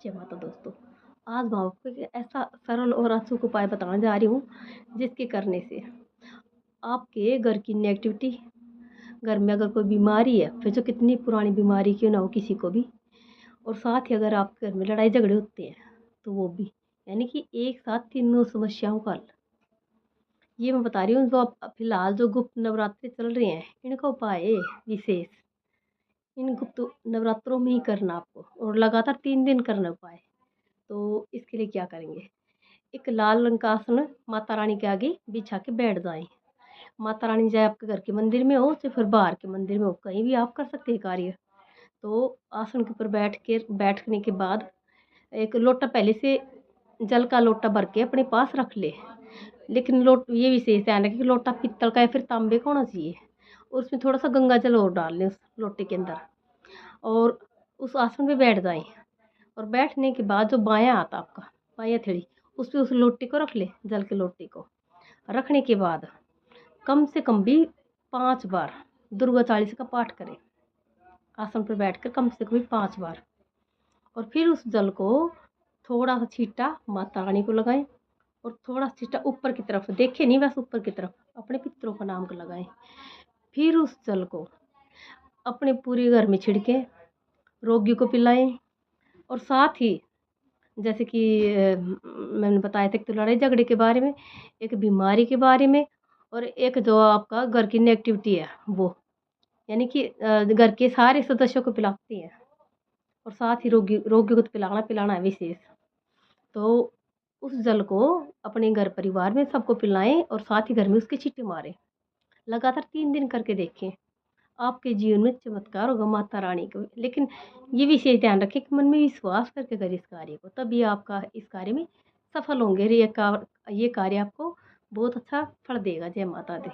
जय माता दोस्तों। आज मैं आपको एक ऐसा सरल और अचूक उपाय बताने जा रही हूँ जिसके करने से आपके घर की नेगेटिविटी, घर में अगर कोई बीमारी है फिर जो कितनी पुरानी बीमारी क्यों ना हो किसी को भी, और साथ ही अगर आपके घर में लड़ाई झगड़े होते हैं तो वो भी, यानी कि एक साथ तीनों समस्याओं का हल। ये मैं बता रही हूँ जो अब फिलहाल जो गुप्त नवरात्रि चल रहे हैं इनका उपाय है विशेष। इन गुप्त नवरात्रों में ही करना आपको, और लगातार 3 दिन करना उपाय। तो इसके लिए क्या करेंगे, एक लाल रंग का आसन माता रानी के आगे बिछा के बैठ जाएं। माता रानी चाहे आपके घर के मंदिर में हो चाहे फिर बाहर के मंदिर में हो, कहीं भी आप कर सकते हैं कार्य। तो आसन के ऊपर बैठने के बाद एक लोटा पहले से जल का लोटा भर के अपने पास रख ले। लेकिन ये विशेष ध्यान रखें कि लोटा पित्तल का या फिर तांबे का होना चाहिए, और उसमें थोड़ा सा गंगा जल और डाल लें उस लोटे के अंदर, और उस आसन पे बैठ जाएं। और बैठने के बाद जो बायां हाथ आपका, बायां थेड़ी, उस पे उस लोटे को रख ले। जल के लोटे को रखने के बाद कम से कम भी 5 बार दुर्गा चालीसा का पाठ करें। आसन पर बैठकर कम से कम भी 5 बार। और फिर उस जल को थोड़ा सा छींटा माता रानी को लगाएं, और थोड़ा छींटा ऊपर की तरफ, देखे नहीं बस ऊपर की तरफ, अपने पितरों का नाम को लगाएं। फिर उस जल को अपने पूरे घर में छिड़के रोगी को पिलाएं। और साथ ही जैसे कि मैंने बताया था, एक तो लड़ाई झगड़े के बारे में, एक बीमारी के बारे में, और एक जो आपका घर की नेगेटिविटी है वो, यानी कि घर के सारे सदस्यों को पिलाती है। और साथ ही रोगी को तो पिलाना है विशेष। तो उस जल को अपने घर परिवार में सबको पिलाएं, और साथ ही घर में उसके छींटे मारें। लगातार 3 दिन करके देखें, आपके जीवन में चमत्कार होगा माता रानी को। लेकिन ये विशेष ध्यान रखें कि मन में विश्वास करके करें इस कार्य को, तभी आपका इस कार्य में सफल होंगे। ये कार्य आपको बहुत अच्छा फल देगा। जय माता दी।